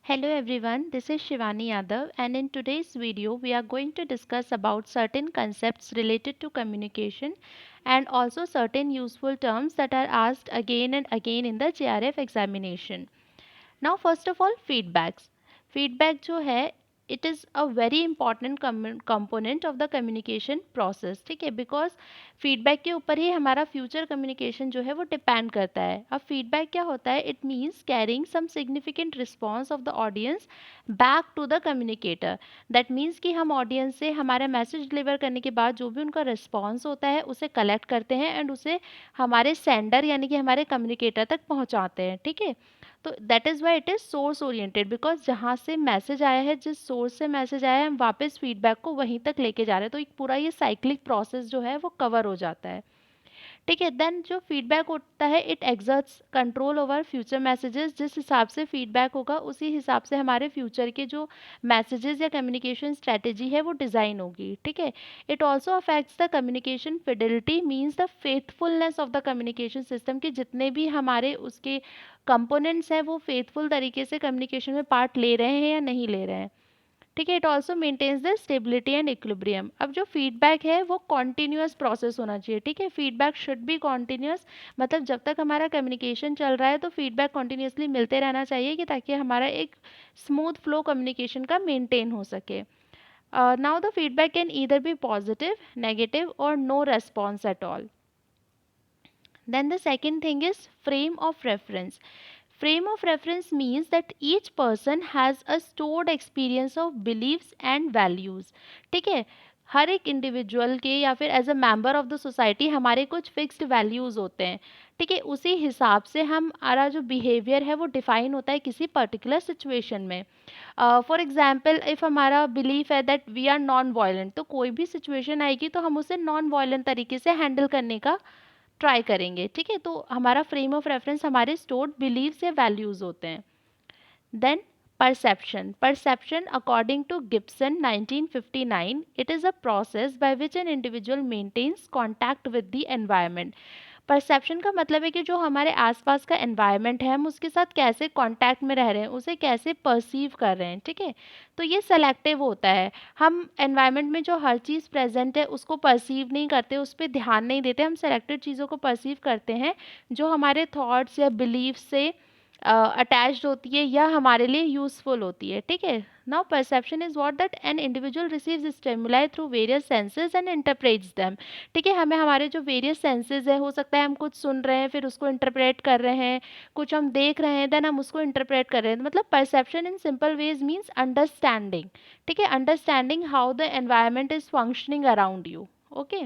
Hello everyone, this is Shivani Yadav and in today's video we are going to discuss about certain concepts related to communication and also certain useful terms that are asked again and again in the JRF examination. Now first of all feedbacks. Feedback जो है it is a very important component of the communication process. ठीक है, because feedback के ऊपर ही हमारा future communication जो है वो depend करता है. अब feedback क्या होता है? It means carrying some significant response of the audience back to the communicator. That means कि हम audience से हमारा message deliver करने के बाद जो भी उनका response होता है उसे collect करते हैं and उसे हमारे sender यानी कि हमारे communicator तक पहुंचाते हैं. ठीक है, तो that is why it is source oriented, because जहाँ से मैसेज आया है, जिस सोर्स से मैसेज आया है, हम वापस फीडबैक को वहीं तक लेके जा रहे हैं, तो एक पूरा ये साइक्लिक प्रोसेस जो है वो कवर हो जाता है. ठीक है, देन जो फीडबैक होता है it exerts control over future messages. जिस हिसाब से फीडबैक होगा उसी हिसाब से हमारे फ्यूचर के जो मैसेजेस या कम्युनिकेशन स्ट्रेटेजी है वो डिज़ाइन होगी. ठीक है, it also affects the communication fidelity, means the faithfulness of the communication system, कि जितने भी हमारे उसके कंपोनेंट्स हैं वो फेथफुल तरीके से कम्युनिकेशन में पार्ट ले रहे हैं या नहीं ले रहे हैं. ठीक है, it also maintains the stability and equilibrium. अब जो फीडबैक है वो कॉन्टिन्यूस प्रोसेस होना चाहिए. ठीक है, फीडबैक शुड बी कॉन्टिन्यूस, मतलब जब तक हमारा कम्युनिकेशन चल रहा है तो फीडबैक कॉन्टिन्यूसली मिलते रहना चाहिए कि ताकि हमारा एक स्मूथ फ्लो कम्युनिकेशन का मेंटेन हो सके. Now the feedback can either be positive, negative और no response at all. Then the second thing is frame of reference. Frame of reference means that each person has a stored experience of beliefs and values. ठीक है, हर एक individual के या फिर as a member of the society हमारे कुछ fixed values होते हैं. ठीक है, उसी हिसाब से हमारा जो बिहेवियर है वो डिफाइन होता है किसी पर्टिकुलर सिचुएशन में. फॉर एग्जाम्पल इफ़ हमारा बिलीफ है that we are non violent, तो कोई भी सिचुएशन आएगी तो हम उसे नॉन वायलेंट तरीके से हैंडल करने का ट्राई करेंगे. ठीक है, तो हमारा फ्रेम ऑफ रेफरेंस हमारे स्टोर्ड बिलीव्स या वैल्यूज़ होते हैं. Then perception according to Gibson 1959, it is a process by which an individual maintains contact with the environment. Perception का मतलब है कि जो हमारे आसपास का एनवायरनमेंट है हम उसके साथ कैसे कांटेक्ट में रह रहे हैं, उसे कैसे परसीव कर रहे हैं. ठीक है, तो ये सेलेक्टिव होता है. हम एनवायरनमेंट में जो हर चीज़ प्रेजेंट है उसको परसीव नहीं करते, उस पर ध्यान नहीं देते. हम सेलेक्टेड चीज़ों को परसीव करते हैं जो हमारे थॉट्स या बिलीफ से अटैच्ड होती है या हमारे लिए यूजफुल होती है. ठीक है, now perception is what that an individual receives stimuli through various senses and interprets them. ठीक है, हमें हमारे जो वेरियस सेंसेस है, हो सकता है हम कुछ सुन रहे हैं फिर उसको इंटरप्रेट कर रहे हैं, कुछ हम देख रहे हैं देन हम उसको इंटरप्रेट कर रहे हैं. मतलब perception in simple ways means understanding. ठीक है, understanding how the environment is functioning around you. Okay,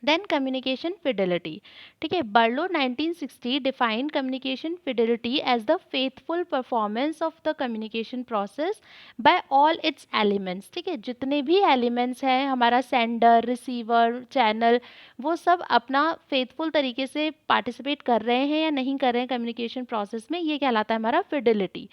then communication fidelity. ठीक है, Berlo 1960 define communication fidelity as the faithful performance of the communication process by all its elements. ठीक है, जितने भी elements हैं, हमारा सेंडर, रिसीवर, चैनल, वो सब अपना फेथफुल तरीके से पार्टिसिपेट कर रहे हैं या नहीं कर रहे हैं कम्युनिकेशन प्रोसेस में, ये कहलाता है हमारा फिdelity.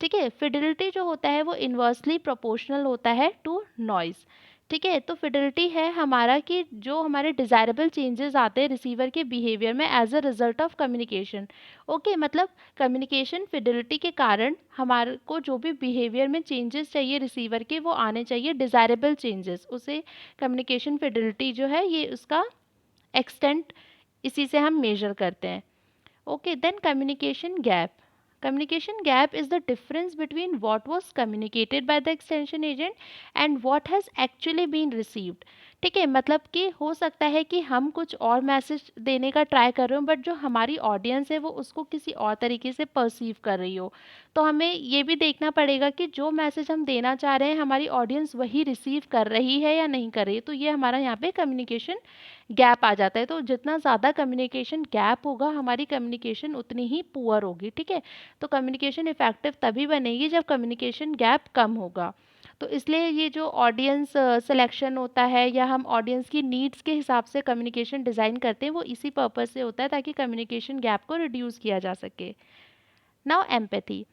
ठीक है, फिdelity जो होता है वो इन्वर्सली प्रोपोर्शनल होता है टू नॉइज़. ठीक है, तो फिdelity है हमारा कि जो हमारे डिज़ायरेबल चेंजेस आते हैं रिसीवर के बिहेवियर में as a result of communication. Okay, मतलब कम्युनिकेशन फिdelity के कारण हमारे को जो भी बिहेवियर में चेंजेस चाहिए रिसीवर के वो आने चाहिए, डिज़ायरेबल चेंजेस, उसे कम्युनिकेशन फिdelity जो है ये उसका एक्सटेंट इसी से हम मेजर करते हैं. Okay, then communication gap. Communication gap is the difference between what was communicated by the extension agent and what has actually been received. ठीक है, मतलब कि हो सकता है कि हम कुछ और मैसेज देने का ट्राई कर रहे हो बट जो हमारी ऑडियंस है वो उसको किसी और तरीके से परसीव कर रही हो. तो हमें ये भी देखना पड़ेगा कि जो मैसेज हम देना चाह रहे हैं हमारी ऑडियंस वही रिसीव कर रही है या नहीं कर रही है. तो ये हमारा यहाँ पे कम्युनिकेशन गैप आ जाता है. तो जितना ज़्यादा कम्युनिकेशन गैप होगा हमारी कम्युनिकेशन उतनी ही पुअर होगी. ठीक है, तो कम्युनिकेशन इफेक्टिव तभी बनेगी जब कम्युनिकेशन गैप कम होगा. तो इसलिए ये जो ऑडियंस सिलेक्शन होता है या हम ऑडियंस की नीड्स के हिसाब से कम्युनिकेशन डिज़ाइन करते हैं वो इसी पर्पज़ से होता है ताकि कम्युनिकेशन गैप को रिड्यूस किया जा सके. Now empathy.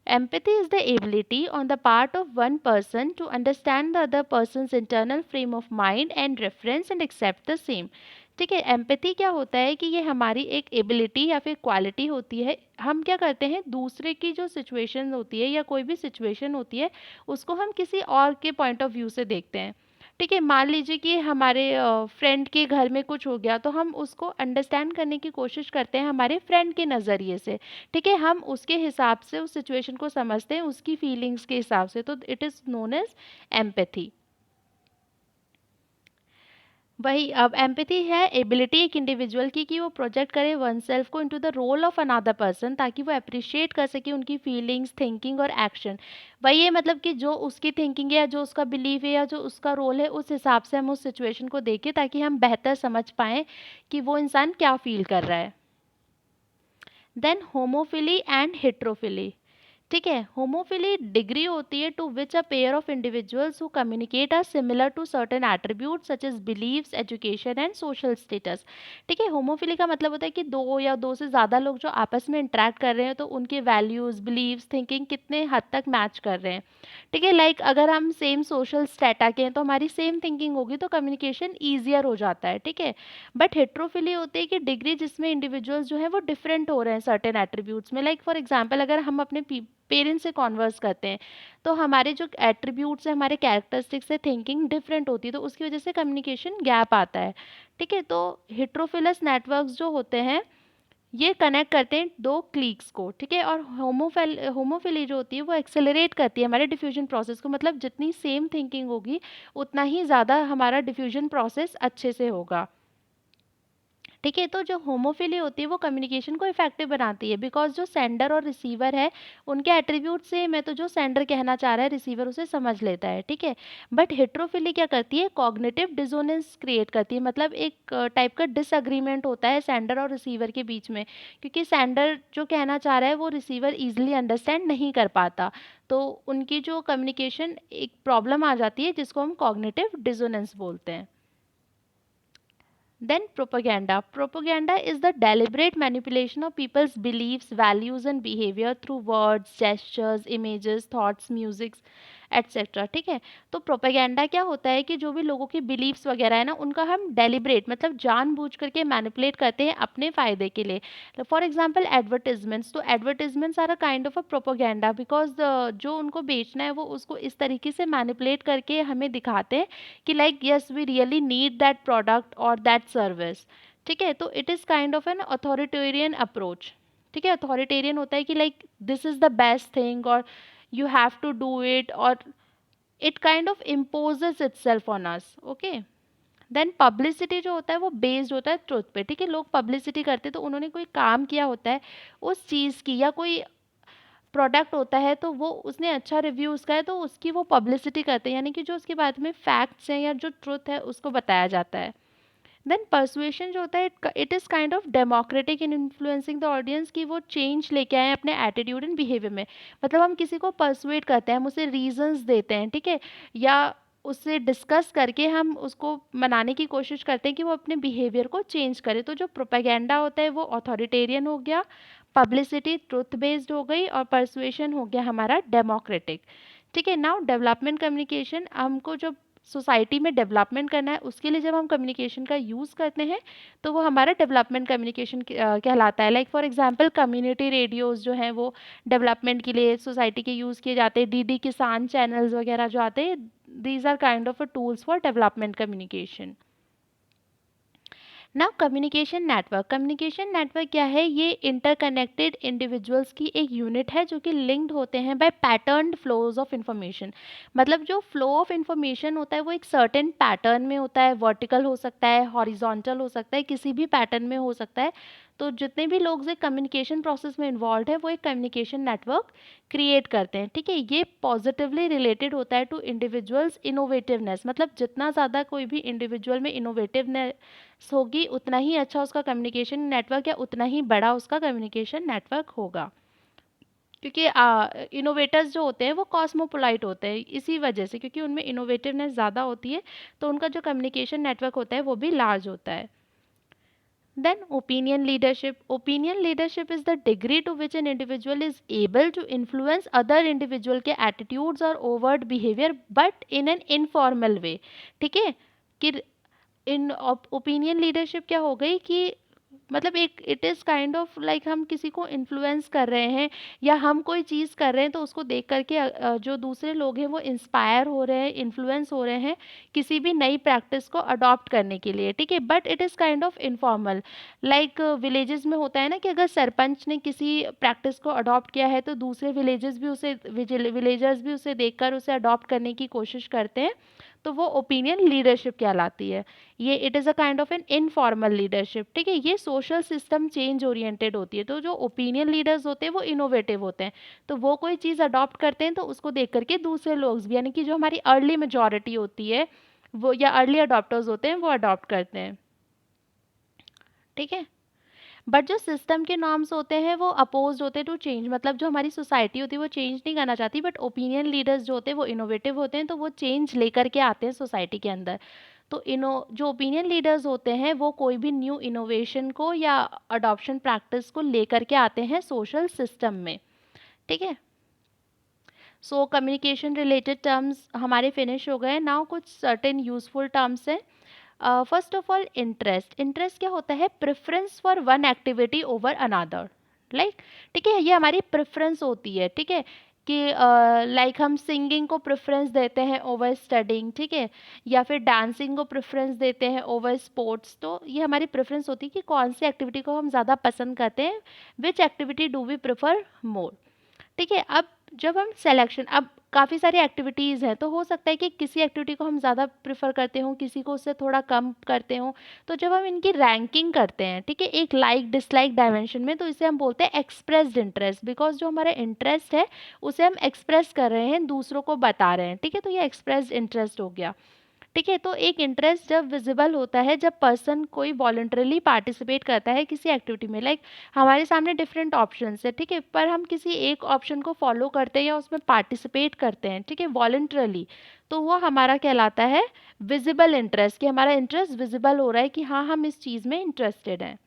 Empathy is the ability on the part of one person to understand the other person's internal frame of mind and reference and accept the same. ठीक है, एम्पैथी क्या होता है कि ये हमारी एक एबिलिटी या फिर क्वालिटी होती है। हम क्या करते हैं, दूसरे की जो सिचुएशन होती है या कोई भी सिचुएशन होती है, उसको हम किसी और के पॉइंट ऑफ व्यू से देखते हैं। ठीक है, मान लीजिए कि हमारे फ्रेंड के घर में कुछ हो गया, तो हम उसको अंडरस्टैंड करने की कोशिश करते हैं हमारे फ्रेंड के नज़रिए से। ठीक है, हम उसके हिसाब से उस सिचुएशन को समझते हैं, उसकी फीलिंग्स के हिसाब से, तो it is known as empathy. वही, अब एम्पैथी है एबिलिटी एक इंडिविजुअल की कि वो प्रोजेक्ट करे वन सेल्फ को into the role of another person, ताकि वो अप्रिशिएट कर सके उनकी फीलिंग्स, थिंकिंग और एक्शन। वही है, मतलब कि जो उसकी थिंकिंग है या जो उसका बिलीफ है या जो उसका रोल है, उस हिसाब से हम उस सिचुएशन को देखें ताकि हम बेहतर समझ पाएँ कि वो इंसान क्या फील कर रहा है। Then homophily and heterophily. ठीक है, होमोफिली डिग्री होती है to which a pair of individuals who communicate are similar to certain attribute such as beliefs, education and social status. ठीक है, होमोफिली का मतलब होता है कि दो या दो से ज़्यादा लोग जो आपस में इंटरेक्ट कर रहे हैं, तो उनके वैल्यूज़, बिलीव्स, थिंकिंग कितने हद तक मैच कर रहे हैं। ठीक है, लाइक अगर हम सेम सोशल स्टेटा के हैं तो हमारी सेम थिंकिंग होगी, तो कम्युनिकेशन ईजियर हो जाता है। ठीक है, बट हेट्रोफिली होती है कि डिग्री जिसमें इंडिविजुअल्स जो है वो डिफरेंट हो रहे हैं सर्टेन एट्रीब्यूट्स में। लाइक फॉर एग्जांपल, अगर हम अपने पेरेंट्स से कॉन्वर्स करते हैं, तो हमारे जो एट्रीब्यूट्स है, हमारे कैरेक्टरिस्टिक्स है, थिंकिंग डिफरेंट होती है, तो उसकी वजह से कम्युनिकेशन गैप आता है। ठीक है, तो हेट्रोफिलस नेटवर्क्स जो होते हैं, ये कनेक्ट करते हैं दो क्लीक्स को। ठीक है, और होमोफिली जो होती है वो एक्सेलरेट करती है हमारे डिफ्यूजन प्रोसेस को। मतलब जितनी सेम थिंकिंग होगी, उतना ही ज़्यादा हमारा डिफ्यूजन प्रोसेस अच्छे से होगा। ठीक है, तो जो होमोफिली होती है वो कम्युनिकेशन को इफेक्टिव बनाती है, बिकॉज जो सेंडर और रिसीवर है, उनके एट्रीब्यूट सेम है, तो जो सेंडर कहना चाह रहा है रिसीवर उसे समझ लेता है। ठीक है, बट हेट्रोफिली क्या करती है, कॉग्निटिव डिसोनेंस क्रिएट करती है। मतलब एक टाइप का डिसएग्रीमेंट होता है सेंडर और रिसीवर के बीच में, क्योंकि सेंडर जो कहना चाह रहा है वो रिसीवर ईजिली अंडरस्टैंड नहीं कर पाता, तो उनकी जो कम्युनिकेशन एक प्रॉब्लम आ जाती है, जिसको हम कॉग्निटिव डिसोनेंस बोलते हैं। Then propaganda. Propaganda is the deliberate manipulation of people's beliefs, values and behavior through words, gestures, images, thoughts, music, etcetera. ठीक है, तो प्रोपेगेंडा क्या होता है कि जो भी लोगों की बिलीव्स वगैरह है ना, उनका हम डेलिब्रेट मतलब जानबूझ करके मैनिपुलेट करते हैं अपने फ़ायदे के लिए। फॉर एग्जांपल एडवर्टिजमेंट्स, तो advertisements are a kind of a propaganda, because जो उनको बेचना है वो उसको इस तरीके से मैनिपुलेट करके हमें दिखाते हैं कि like yes we really need that product और दैट सर्विस। ठीक है, तो it is kind of an authoritarian approach. ठीक है, अथॉरिटेरियन होता है कि like this is the best thing और you have to do it, or it kind of imposes itself on us. Okay, then publicity जो होता है वो बेस्ड होता है ट्रुथ पे। ठीक है, लोग पब्लिसिटी करते हैं तो उन्होंने कोई काम किया होता है उस चीज़ की, या कोई प्रोडक्ट होता है तो वो उसने अच्छा रिव्यू उसका है तो उसकी वो पब्लिसिटी करते हैं, यानी कि जो उसके बाद में फैक्ट्स हैं या जो ट्रुथ है उसको बताया जाता है। देन परसुएशन जो होता है, it is kind of democratic in influencing the audience, कि वो चेंज लेके आए अपने एटीट्यूड एंड बिहेवियर में। मतलब हम किसी को परसुएट करते हैं, हम उसे रीजंस देते हैं। ठीक है, या उससे डिस्कस करके हम उसको मनाने की कोशिश करते हैं कि वो अपने बिहेवियर को चेंज करे। तो जो प्रोपेगेंडा होता है वो अथॉरिटेरियन हो गया, पब्लिसिटी ट्रुथ बेस्ड हो गई, और परसुएशन हो गया हमारा डेमोक्रेटिक। ठीक है, नाउ डेवलपमेंट कम्युनिकेशन, हमको जो सोसाइटी में डेवलपमेंट करना है उसके लिए जब हम कम्युनिकेशन का यूज़ करते हैं, तो वो हमारा डेवलपमेंट कम्युनिकेशन कहलाता है। Like for example community radios जो हैं वो डेवलपमेंट के लिए सोसाइटी के यूज़ किए जाते हैं। डीडी किसान चैनल्स वगैरह जो आते हैं, these are kind of a tools for development communication. ना कम्युनिकेशन नेटवर्क क्या है, ये इंटरकनेक्टेड इंडिविजुअल्स की एक यूनिट है जो कि लिंक्ड होते हैं by pattern flows of information. मतलब जो फ्लो ऑफ इंफॉर्मेशन होता है वो एक सर्टेन पैटर्न में होता है, वर्टिकल हो सकता है, हॉरिजॉन्टल हो सकता है, किसी भी पैटर्न में हो सकता है। तो जितने भी लोग एक कम्युनिकेशन प्रोसेस में इन्वॉल्व है वो एक कम्युनिकेशन नेटवर्क क्रिएट करते हैं। ठीक है, ये पॉजिटिवली रिलेटेड होता है टू इंडिविजुअल्स इनोवेटिवनेस। मतलब जितना ज़्यादा कोई भी इंडिविजुअल में इनोवेटिवनेस होगी, उतना ही अच्छा उसका कम्युनिकेशन नेटवर्क या उतना ही बड़ा उसका कम्युनिकेशन नेटवर्क होगा। क्योंकि इनोवेटर्स जो होते हैं वो कॉस्मोपोलाइट होते हैं इसी वजह से, क्योंकि उनमें इनोवेटिवनेस ज़्यादा होती है, तो उनका जो कम्युनिकेशन नेटवर्क होता है वो भी लार्ज होता है। Then opinion leadership is the degree to which an individual is able to influence other individual के attitudes और overt behavior but in an informal way। ठीक है, कि इन ओपिनियन लीडरशिप क्या हो गई कि मतलब एक it is kind of like हम किसी को इन्फ्लुएंस कर रहे हैं या हम कोई चीज़ कर रहे हैं तो उसको देख करके जो दूसरे लोग हैं वो इंस्पायर हो रहे हैं, इन्फ्लुएंस हो रहे हैं किसी भी नई प्रैक्टिस को अडॉप्ट करने के लिए, ठीक है। But it is kind of informal, like villages में होता है ना कि अगर सरपंच ने किसी प्रैक्टिस को अडॉप्ट किया है तो दूसरे विलेजर्स भी उसे देखकर उसे अडॉप्ट करने की कोशिश करते हैं, तो वो ओपिनियन लीडरशिप कहलाती है। ये it is a kind of an informal leadership, ठीक है। ये सोशल सिस्टम चेंज ओरिएंटेड होती है। तो जो ओपिनियन लीडर्स होते हैं वो इनोवेटिव होते हैं, तो वो कोई चीज़ अडॉप्ट करते हैं तो उसको देख करके दूसरे लोग भी, यानी कि जो हमारी अर्ली मेजॉरिटी होती है वो या अर्ली अडॉप्टर्स होते हैं वो अडॉप्ट करते हैं, ठीक है। बट जो सिस्टम के नॉर्म्स होते हैं वो अपोज होते हैं टू चेंज, मतलब जो हमारी सोसाइटी होती है वो चेंज नहीं करना चाहती, बट ओपिनियन लीडर्स जो होते हैं वो इनोवेटिव होते हैं तो वो चेंज लेकर के आते हैं सोसाइटी के अंदर। तो इनो जो ओपिनियन लीडर्स होते हैं वो कोई भी न्यू इनोवेशन को या अडॉप्शन प्रैक्टिस को लेकर के आते हैं सोशल सिस्टम में, ठीक है। सो कम्युनिकेशन रिलेटेड टर्म्स हमारे फिनिश हो गए। नाउ कुछ सर्टेन यूजफुल टर्म्स हैं। First of all interest, interest क्या होता है, preference for one activity over another, like, ठीक है, ये हमारी प्रेफरेंस होती है, ठीक है, कि लाइक हम सिंगिंग को प्रेफरेंस देते हैं ओवर स्टडिंग, ठीक है, या फिर डांसिंग को प्रेफरेंस देते हैं ओवर स्पोर्ट्स। तो ये हमारी प्रेफरेंस होती है कि कौन सी एक्टिविटी को हम ज़्यादा पसंद करते हैं, विच एक्टिविटी डू वी प्रेफर मोर, ठीक है। अब जब हम सिलेक्शन, अब काफ़ी सारी एक्टिविटीज़ हैं तो हो सकता है कि किसी एक्टिविटी को हम ज़्यादा प्रेफर करते हों, किसी को उससे थोड़ा कम करते हों। तो जब हम इनकी रैंकिंग करते हैं, ठीक है, एक लाइक डिसलाइक डायमेंशन में, तो इसे हम बोलते हैं एक्सप्रेस्ड इंटरेस्ट, बिकॉज जो हमारा इंटरेस्ट है उसे हम एक्सप्रेस कर रहे हैं, दूसरों को बता रहे हैं, ठीक है। तो ये एक्सप्रेस्ड इंटरेस्ट हो गया, ठीक है। तो एक इंटरेस्ट जब विजिबल होता है जब पर्सन कोई वॉलंटरली पार्टिसिपेट करता है किसी एक्टिविटी में, लाइक हमारे सामने डिफरेंट ऑप्शंस है, ठीक है, पर हम किसी एक ऑप्शन को फॉलो करते हैं या उसमें पार्टिसिपेट करते हैं, ठीक है, वॉलंटरली, तो वो हमारा कहलाता है विजिबल इंटरेस्ट, कि हमारा इंटरेस्ट विजिबल हो रहा है कि हाँ हम इस चीज़ में इंटरेस्टेड हैं।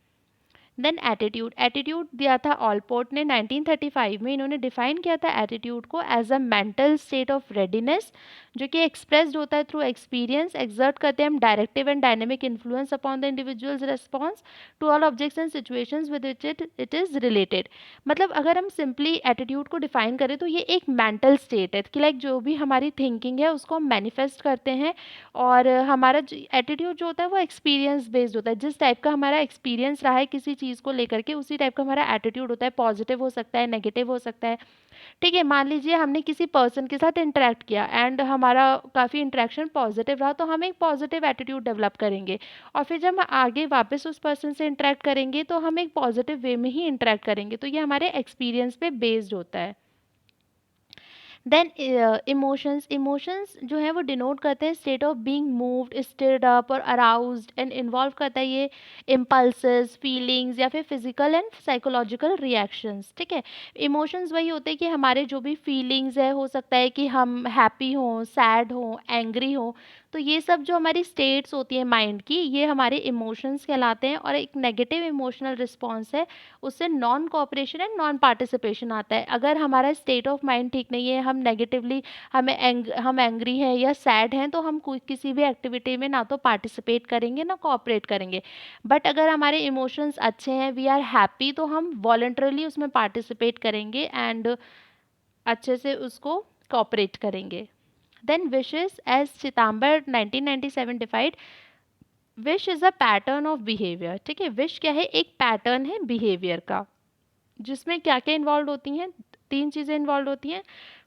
देन एटीट्यूड, एटीट्यूड दिया था ऑलपोर्ट ने 1935 में, इन्होंने डिफाइन किया था एटीट्यूड को as a mental state of readiness, जो कि एक्सप्रेस्ड होता है थ्रू एक्सपीरियंस, एक्सर्ट करते हैं हम directive and dynamic influence upon the individual's response to all objects and situations with which it is related. मतलब अगर हम सिंपली एटीट्यूड को डिफाइन करें तो ये एक मेंटल स्टेट है कि लाइक जो भी हमारी थिंकिंग है उसको हम मैनिफेस्ट करते हैं, और हमारा एटीट्यूड जो होता है वो एक्सपीरियंस बेस्ड होता है, जिस टाइप का हमारा एक्सपीरियंस रहा है किसी चीज़ को लेकर के उसी टाइप का हमारा एटीट्यूड होता है, पॉजिटिव हो सकता है, नेगेटिव हो सकता है, ठीक है। मान लीजिए हमने किसी पर्सन के साथ इंटरेक्ट किया एंड हमारा काफ़ी इंटरेक्शन पॉजिटिव रहा तो हम एक पॉजिटिव एटीट्यूड डेवलप करेंगे, और फिर जब हम आगे वापस उस पर्सन से इंटरेक्ट करेंगे तो हम एक पॉजिटिव वे में ही इंटरेक्ट करेंगे, तो ये हमारे एक्सपीरियंस पे बेस्ड होता है। देन इमोशंस, इमोशंस जो है वो डिनोट करते हैं state of being moved, stirred up और अराउज्ड, एंड इन्वॉल्व करता है ये इम्पल्सेस, फीलिंग्स या फिर फिजिकल एंड साइकोलॉजिकल रिएक्शंस, ठीक है। इमोशंस वही होते हैं कि हमारे जो भी फीलिंग्स है, हो सकता है कि हम हैप्पी हों, सैड हों, एंग्री हों, तो ये सब जो हमारी स्टेट्स होती हैं माइंड की, ये हमारे इमोशंस कहलाते हैं। और एक नेगेटिव इमोशनल रिस्पॉन्स है, उससे non cooperation and non participation आता है। अगर हमारा स्टेट ऑफ माइंड ठीक नहीं है, हम नेगेटिवली हम एंग्री हैं या सैड हैं, तो हम किसी भी एक्टिविटी में ना तो पार्टिसिपेट करेंगे ना कोऑपरेट करेंगे। बट अगर हमारे इमोशंस अच्छे हैं, वी आर हैप्पी, तो हम वॉलंटरली उसमें पार्टिसिपेट करेंगे एंड अच्छे से उसको कोऑपरेट करेंगे। Then wishes, as September 1997 defined, wish is a pattern of behaviour, ठीक है। विश क्या है, एक पैटर्न है बिहेवियर का, जिसमें क्या क्या इन्वॉल्व होती हैं, तीन चीज़ें इन्वॉल्व होती हैं।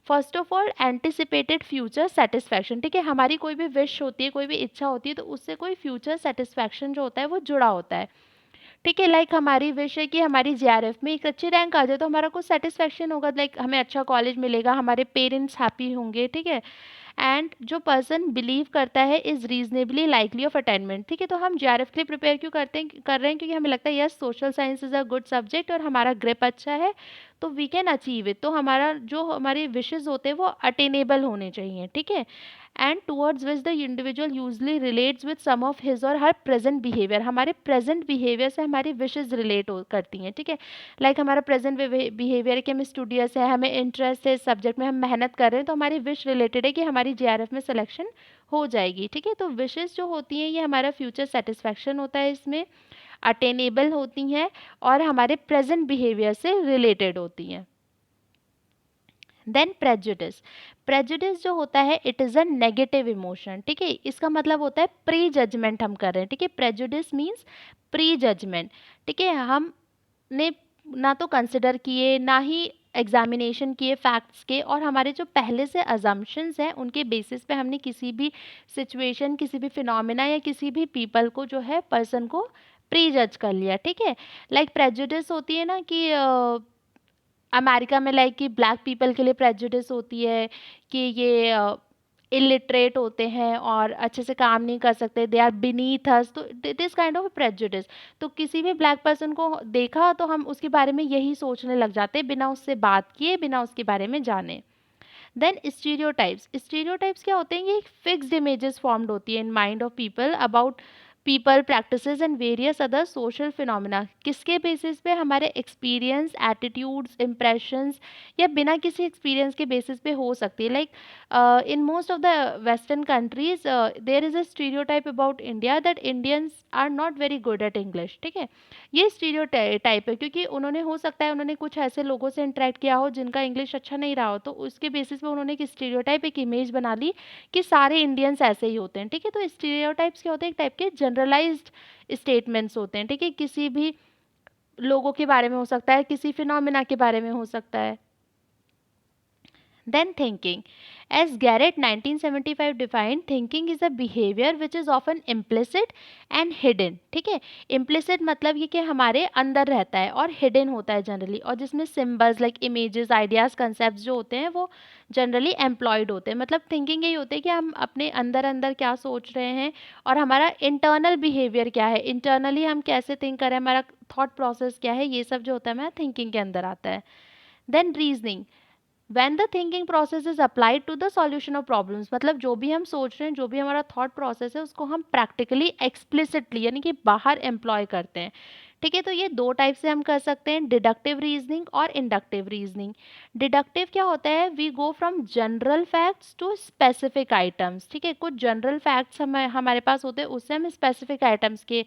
First of all anticipated future satisfaction, ठीक है, हमारी कोई भी विश होती है, कोई भी इच्छा होती है, तो उससे कोई फ्यूचर सेटिस्फैक्शन जो होता है वो जुड़ा होता है, ठीक है। लाइक हमारी विश है कि हमारी जेआरएफ में एक अच्छी रैंक आ जाए, तो हमारा कुछ सेटिस्फैक्शन होगा, लाइक हमें अच्छा कॉलेज मिलेगा, हमारे पेरेंट्स हैप्पी होंगे, ठीक है। एंड जो पर्सन बिलीव करता है is reasonably likely of attainment, ठीक है। तो हम जेआरएफ के लिए प्रिपेयर क्यों कर रहे हैं, क्योंकि हमें लगता है yes social science is a good subject और हमारा ग्रिप अच्छा है, तो वी कैन अचीव इट। तो हमारा जो हमारे विशेज़ होते हैं वो अटेनेबल होने चाहिए, ठीक है। And towards which the individual usually relates with some of his और हर प्रेजेंट बिहेवियर, हमारे प्रेजेंट बिहेवियर से हमारी विशेज़ रिलेट करती हैं, ठीक है। लाइक हमारा प्रेजेंट बिहेवियर है कि हम स्टूडियस है, हमें इंटरेस्ट है इस सब्जेक्ट में, हम मेहनत कर रहे हैं, तो हमारी विश रिलेटेड है कि हमारी हमारी जेआरएफ में सिलेक्शन हो जाएगी। ठीक है, तो विशेष जो होती हैं ये हमारा फ्यूचर सेटिस्फैक्शन होता है, इसमें अटेनेबल होती हैं और हमारे प्रेजेंट बिहेवियर से रिलेटेड होती हैं। देन प्रेजुडिस, प्रेजुडिस जो होता है it is a negative emotion. ठीक है, इसका मतलब होता है प्री जजमेंट हम कर रहे हैं। ठीक है, प्रेजुडिस मीन्स प्री जजमेंट। ठीक है, हमने ना तो कंसिडर किए ना ही एग्जामिनेशन किए फैक्ट्स के, और हमारे जो पहले से अजम्पशंस हैं उनके बेसिस पे हमने किसी भी सिचुएशन, किसी भी फिनोमिना या किसी भी पीपल को जो है पर्सन को प्री जज कर लिया। ठीक है, लाइक प्रेजुडिस होती है ना कि अमेरिका में लाइक कि ब्लैक पीपल के लिए प्रेजुडिस होती है कि ये इलिटरेट होते हैं और अच्छे से काम नहीं कर सकते, दे आर बीनीथ अस, तो it is kind of prejudice. तो किसी भी ब्लैक पर्सन को देखा तो हम उसके बारे में यही सोचने लग जाते हैं बिना उससे बात किए, बिना उसके बारे में जाने। देन स्टीरियोटाइप्स, स्टीरियोटाइप्स क्या होते हैं, ये फिक्स्ड इमेजेस फॉर्म्ड होती है in mind of people about people, practices and various other social phenomena. किसके बेसिस पे, हमारे एक्सपीरियंस, एटीट्यूड्स, इम्प्रेशंस, या बिना किसी एक्सपीरियंस के बेसिस पे हो सकती है। Like in most of the western countries there is a stereotype about India that Indians are not very good at English. ठीक है, ये स्टीरियोटाइप है क्योंकि उन्होंने, हो सकता है उन्होंने कुछ ऐसे लोगों से इंटरेक्ट किया हो जिनका इंग्लिश अच्छा नहीं रहा हो, तो उसके बेसिस पे उन्होंने एक स्टीरियोटाइप, एक इमेज बना ली कि सारे इंडियंस ऐसे ही होते हैं। ठीक है, तो स्टीरियोटाइप्स क्या होते हैं, एक टाइप के जनरलाइज्ड स्टेटमेंट्स होते हैं। ठीक है, किसी भी लोगों के बारे में हो सकता है, किसी फिनोमिना के बारे में हो सकता है। Then thinking. As Garrett 1975 defined, thinking is a behavior which is often implicit and hidden. ठीक है, implicit मतलब ये कि हमारे अंदर रहता है और hidden होता है जनरली, और जिसमें symbols like images, ideas, concepts जो होते हैं वो जनरली एम्प्लॉयड होते हैं। मतलब थिंकिंग यही होती है कि हम अपने अंदर अंदर क्या सोच रहे हैं और हमारा इंटरनल बिहेवियर क्या है, इंटरनली हम कैसे थिंक करें, हमारा थॉट प्रोसेस क्या है, ये सब जो होता है हमारा थिंकिंग के अंदर आता है। Then reasoning, when the thinking process is applied to the solution of problems, मतलब जो भी हम सोच रहे हैं, जो भी हमारा थॉट प्रोसेस है, उसको हम प्रैक्टिकली एक्सप्लिसिटली यानी कि बाहर एम्प्लॉय करते हैं। ठीक है, तो ये दो टाइप से हम कर सकते हैं, डिडक्टिव रीजनिंग और इंडक्टिव रीजनिंग। डिडक्टिव क्या होता है, we go from general facts to specific items. ठीक है, कुछ जनरल फैक्ट्स हमारे पास होते हैं, उससे हम स्पेसिफिक आइटम्स के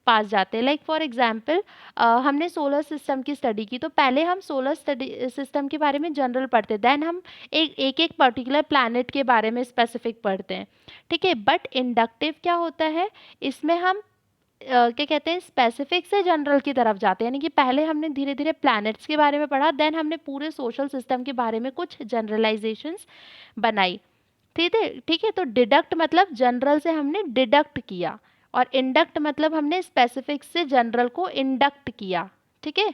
पास जाते हैं। लाइक फॉर एग्जांपल हमने सोलर सिस्टम की स्टडी की, तो पहले हम सोलर स्टडी सिस्टम के बारे में जनरल पढ़ते, देन हम एक एक पर्टिकुलर प्लैनेट के बारे में स्पेसिफिक पढ़ते हैं। ठीक है, बट इंडक्टिव क्या होता है, इसमें हम क्या कहते हैं, स्पेसिफिक से जनरल की तरफ जाते हैं, यानी कि पहले हमने धीरे धीरे प्लैनेट्स के बारे में पढ़ा, देन हमने पूरे सोशल सिस्टम के बारे में कुछ जनरलाइजेशंस बनाई। ठीक है, ठीक है, तो डिडक्ट मतलब जनरल से हमने डिडक्ट किया, और इंडक्ट मतलब हमने स्पेसिफिक से जनरल को इंडक्ट किया। ठीक है,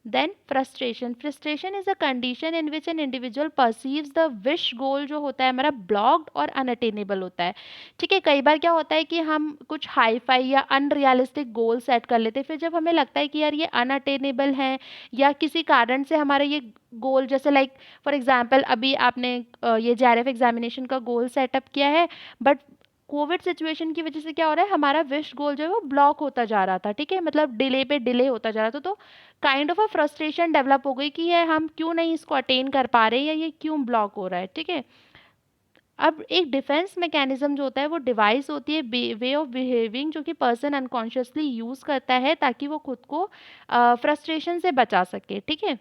then frustration, frustration is a condition in which an individual perceives the wish goal जो होता है हमारा ब्लॉक्ड और अनअटेनेबल होता है। ठीक है, कई बार क्या होता है कि हम कुछ हाई फाई या अनरियलिस्टिक गोल सेट कर लेते हैं, फिर जब हमें लगता है कि यार ये अनअटेनेबल है या किसी कारण से हमारा ये गोल, जैसे लाइक फॉर एग्जांपल अभी आपने ये जेआरएफ एग्जामिनेशन का गोल सेटअप किया है, बट कोविड सिचुएशन की वजह से क्या हो रहा है, हमारा विश गोल जो है वो ब्लॉक होता जा रहा था। ठीक है, मतलब डिले पे डिले होता जा रहा था, तो kind of a frustration develop हो गई कि ये हम क्यों नहीं इसको अटेन कर पा रहे हैं या ये क्यों ब्लॉक हो रहा है। ठीक है, अब एक डिफेंस मैकेनिज्म जो होता है वो डिवाइस होती है, वे ऑफ बिहेविंग, जो कि पर्सन अनकॉन्शियसली यूज करता है ताकि वो खुद को फ्रस्ट्रेशन से बचा सके। ठीक है,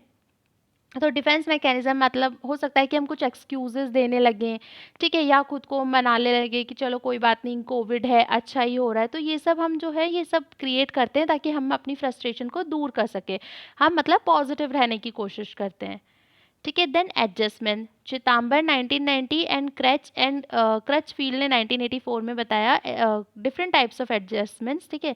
तो डिफेंस मैकेनिज्म मतलब हो सकता है कि हम कुछ एक्सक्यूजेस देने लगें, ठीक है, या खुद को मनाने लगे कि चलो कोई बात नहीं, कोविड है, अच्छा ही हो रहा है, तो ये सब हम जो है ये सब क्रिएट करते हैं ताकि हम अपनी फ्रस्ट्रेशन को दूर कर सके, हम मतलब पॉजिटिव रहने की कोशिश करते हैं। ठीक है, देन एडजस्टमेंट, चिदम्बर 1990 एंड क्रचफील्ड ने 1984 में बताया डिफरेंट टाइप्स ऑफ एडजस्टमेंट्स। ठीक है,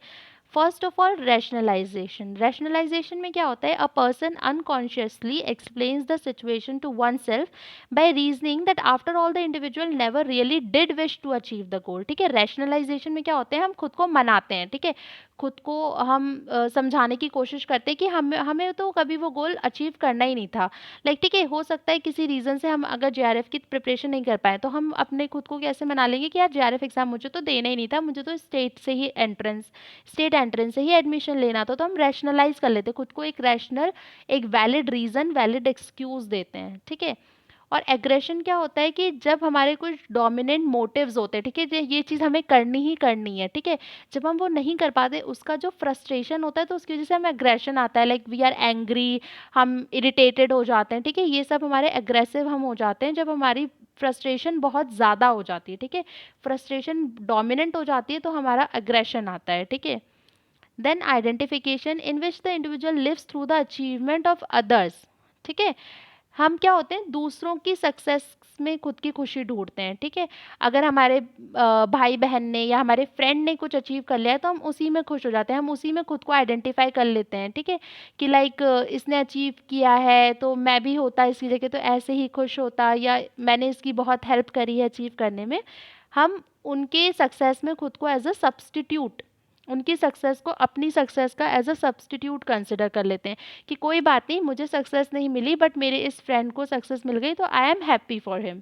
first of all rationalisation, rationalisation में क्या होता है, a person unconsciously explains the situation to oneself by reasoning that after all the individual never really did wish to achieve the goal. ठीक है, rationalisation में क्या होते हैं, हम खुद को मनाते हैं। ठीक है, खुद को हम समझाने की कोशिश करते हैं कि हमें हमें तो कभी वो गोल अचीव करना ही नहीं था। लाइक ठीक है, हो सकता है किसी रीज़न से हम अगर जेआरएफ की प्रिपरेशन नहीं कर पाए, तो हम अपने खुद को कैसे मना लेंगे कि यार जेआरएफ एग्ज़ाम मुझे तो देना ही नहीं था, मुझे तो स्टेट एंट्रेंस से ही एडमिशन लेना था, तो हम रैशनलाइज कर लेते हैं खुद को, एक रैशनल, एक वैलिड रीज़न, वैलिड एक्सक्यूज़ देते हैं। ठीक है, और एग्रेशन क्या होता है कि जब हमारे कुछ डोमिनेंट मोटिव्स होते हैं, ठीक है, ये चीज़ हमें करनी ही करनी है, ठीक है, जब हम वो नहीं कर पाते उसका जो फ्रस्ट्रेशन होता है तो उसकी वजह से हमें एग्रेशन आता है, लाइक वी आर एंग्री, हम इरिटेटेड हो जाते हैं, ठीक है, ये सब हमारे एग्रेसिव हम हो जाते हैं जब हमारी फ्रस्ट्रेशन बहुत ज़्यादा हो जाती है, ठीक है, फ्रस्ट्रेशन डोमिनेंट हो जाती है तो हमारा एग्रेशन आता है, ठीक है। Then identification in which the individual lives through the achievement of others, ठीक है, हम क्या होते हैं दूसरों की सक्सेस में खुद की खुशी ढूंढते हैं, ठीक है, अगर हमारे भाई बहन ने या हमारे फ्रेंड ने कुछ अचीव कर लिया है तो हम उसी में खुश हो जाते हैं, हम उसी में खुद को आइडेंटिफाई कर लेते हैं, ठीक है, कि लाइक इसने अचीव किया है तो मैं भी होता इसकी जगह तो ऐसे ही खुश होता, या मैंने इसकी बहुत हेल्प करी है अचीव करने में, हम उनके सक्सेस में खुद को एज अ सब्सटीट्यूट, उनकी सक्सेस को अपनी सक्सेस का एज अ सब्सटीट्यूट कंसिडर कर लेते हैं कि कोई बात नहीं, मुझे सक्सेस नहीं मिली बट मेरे इस फ्रेंड को सक्सेस मिल गई तो I am happy for him,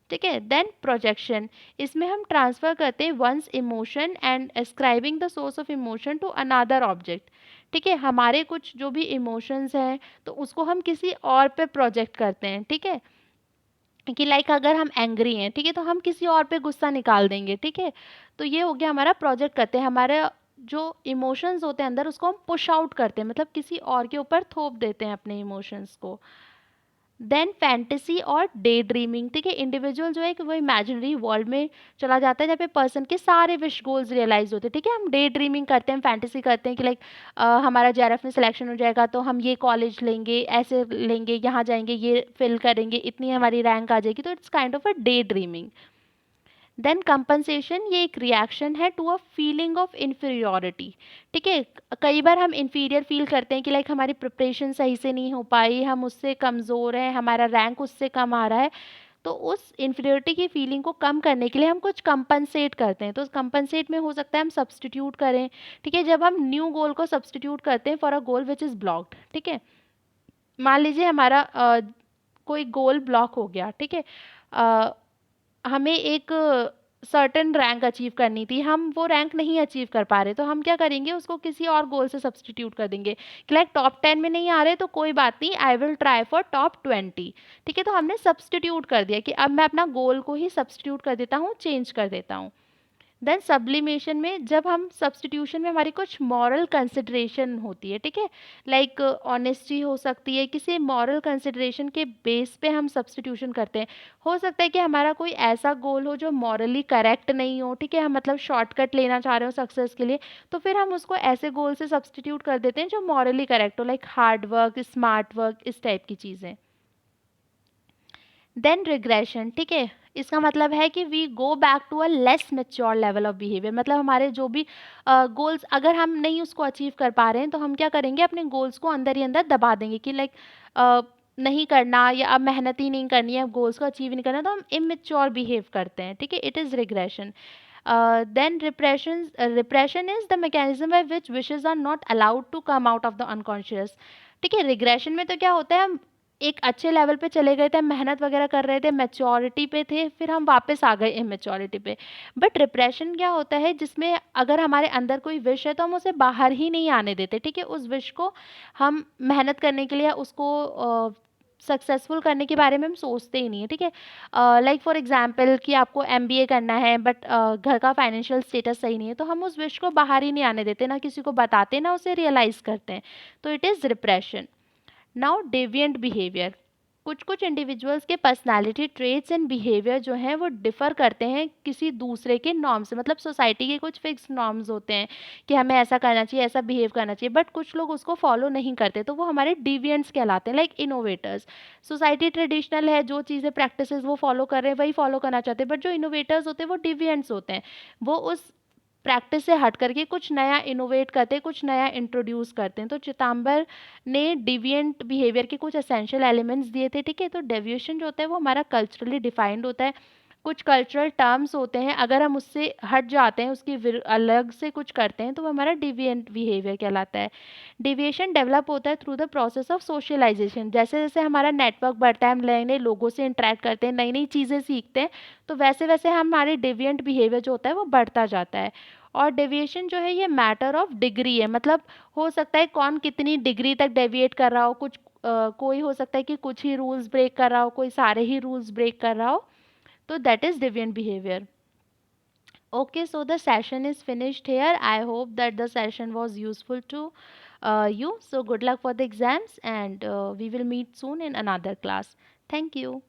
ठीक है। देन प्रोजेक्शन, इसमें हम ट्रांसफर करते हैं one's emotion and ascribing the source of emotion to another object, ठीक है, हमारे कुछ जो भी इमोशंस हैं तो उसको हम किसी और पे प्रोजेक्ट करते हैं, ठीक है, कि लाइक अगर हम एंग्री हैं, ठीक है, तो हम किसी और पे गुस्सा निकाल देंगे, ठीक है, तो ये हो गया हमारा प्रोजेक्ट करते हैं, हमारे जो इमोशंस होते हैं अंदर उसको हम पुश आउट करते हैं, मतलब किसी और के ऊपर थोप देते हैं अपने इमोशंस को। देन फैंटेसी और डे ड्रीमिंग, ठीक है, इंडिविजुअल जो है कि वो इमेजिनरी वर्ल्ड में चला जाता है जहाँ पे पर्सन के सारे विश गोल्स रियलाइज होते हैं, ठीक है, हम डे ड्रीमिंग करते हैं, फैंटेसी करते हैं कि लाइक हमारा जेआरएफ में सिलेक्शन हो जाएगा तो हम ये कॉलेज लेंगे, ऐसे लेंगे, यहाँ जाएंगे, ये फिल करेंगे, इतनी हमारी रैंक आ जाएगी, तो it's kind of a daydreaming. Then compensation, ये एक रिएक्शन है to a feeling of inferiority, ठीक है, कई बार हम इन्फीरियर फील करते हैं कि लाइक हमारी प्रिपरेशन सही से नहीं हो पाई, हम उससे कमज़ोर हैं, हमारा रैंक उससे कम आ रहा है, तो उस इन्फीरियोरिटी की फीलिंग को कम करने के लिए हम कुछ कंपनसेट करते हैं, तो कंपनसेट में हो सकता है हम सब्सटीट्यूट करें, ठीक है, जब हम न्यू गोल को सब्सटीट्यूट करते हैं for a goal which is blocked, ठीक है, मान लीजिए हमारा कोई गोल ब्लॉक हो गया, ठीक है, हमें एक सर्टेन रैंक अचीव करनी थी, हम वो रैंक नहीं अचीव कर पा रहे, तो हम क्या करेंगे उसको किसी और गोल से सब्सटीट्यूट कर देंगे कि लाइक टॉप 10 में नहीं आ रहे तो कोई बात नहीं, I will try for top 20, ठीक है, तो हमने सब्सटीट्यूट कर दिया कि अब मैं अपना गोल को ही सब्सटीट्यूट कर देता हूँ, चेंज कर देता हूँ। देन सब्लिमेशन में जब हम सब्सटीट्यूशन में हमारी कुछ मॉरल कंसिडरेशन होती है, ठीक है, लाइक ऑनेस्टी हो सकती है, किसी मॉरल कंसिडरेशन के बेस पे हम सब्सटीट्यूशन करते हैं, हो सकता है कि हमारा कोई ऐसा गोल हो जो मॉरली करेक्ट नहीं हो, ठीक है, हम मतलब शॉर्टकट लेना चाह रहे हो सक्सेस के लिए, तो फिर हम उसको ऐसे गोल से सब्सटीट्यूट कर देते हैं जो मॉरली करेक्ट हो, like hard work, smart work, इस टाइप की चीज़ें। देन रिग्रेशन, ठीक है, इसका मतलब है कि we go back to a less mature level of behaviour, मतलब हमारे जो भी गोल्स अगर हम नहीं उसको अचीव कर पा रहे हैं तो हम क्या करेंगे, अपने गोल्स को अंदर ही अंदर दबा देंगे कि लाइक नहीं करना या अब मेहनत ही नहीं करनी है, गोल्स को अचीव नहीं करना, तो हम इमेच्योर बिहेव करते हैं, ठीक है, it is regression. Then repression is the mechanism by which wishes are not allowed to come out of the unconscious, ठीक है, रिग्रेशन में तो क्या होता है, हम एक अच्छे लेवल पे चले गए थे, मेहनत वगैरह कर रहे थे, मैच्योरिटी पे थे, फिर हम वापस आ गए इमेच्योरिटी पे। बट रिप्रेशन क्या होता है, जिसमें अगर हमारे अंदर कोई विश है तो हम उसे बाहर ही नहीं आने देते, ठीक है, उस विश को हम मेहनत करने के लिए उसको सक्सेसफुल करने के बारे में हम सोचते ही नहीं है, ठीक है, लाइक फॉर एग्जांपल कि आपको एमबीए करना है बट घर का फाइनेंशियल स्टेटस सही नहीं है, तो हम उस विश को बाहर ही नहीं आने देते, ना किसी को बताते, ना उसे रियलाइज़ करते हैं, तो it is repression. Now deviant behaviour, कुछ कुछ इंडिविजुअल्स के पर्सनालिटी ट्रेट्स एंड बिहेवियर जो हैं वो डिफ़र करते हैं किसी दूसरे के नॉर्म से, मतलब सोसाइटी के कुछ फिक्स नॉर्म्स होते हैं कि हमें ऐसा करना चाहिए, ऐसा बिहेव करना चाहिए, बट कुछ लोग उसको फॉलो नहीं करते, तो वो हमारे डिविएंट्स कहलाते हैं, लाइक इनोवेटर्स। सोसाइटी ट्रेडिशनल है, जो चीज़ें प्रैक्टिसेस वो फॉलो कर रहे हैं वही फॉलो करना चाहते हैं, बट जो इनोवेटर्स होते हैं वो डिविएंट्स होते हैं, वो उस प्रैक्टिस से हट करके कुछ नया इनोवेट करते हैं, कुछ नया इंट्रोड्यूस करते हैं, तो चिदम्बर ने डिविएंट बिहेवियर के कुछ एसेंशियल एलिमेंट्स दिए थे, ठीक है, तो डेविएशन जो होता है वो हमारा कल्चरली डिफाइंड होता है, कुछ कल्चरल टर्म्स होते हैं, अगर हम उससे हट जाते हैं, उसकी अलग से कुछ करते हैं तो वो हमारा डिविएंट बिहेवियर कहलाता है। डिविएशन डेवलप होता है through the process of socialisation, जैसे जैसे हमारा नेटवर्क बढ़ता है, हम नए नए लोगों से इंटरेक्ट करते हैं, नई नई चीज़ें सीखते हैं, तो वैसे वैसे हमारे डिविएंट बिहेवियर जो होता है वो बढ़ता जाता है। और डेविएशन जो है ये मैटर ऑफ डिग्री है, मतलब हो सकता है कौन कितनी डिग्री तक डेविएट कर रहा हो, कुछ कोई हो सकता है कि कुछ ही रूल्स ब्रेक कर रहा हो, कोई सारे ही रूल्स ब्रेक कर रहा हो, तो that is deviant behavior. Okay, so the session is finished here. I hope that the session was useful to you. So good luck for the exams, and we will meet soon in another class. Thank you.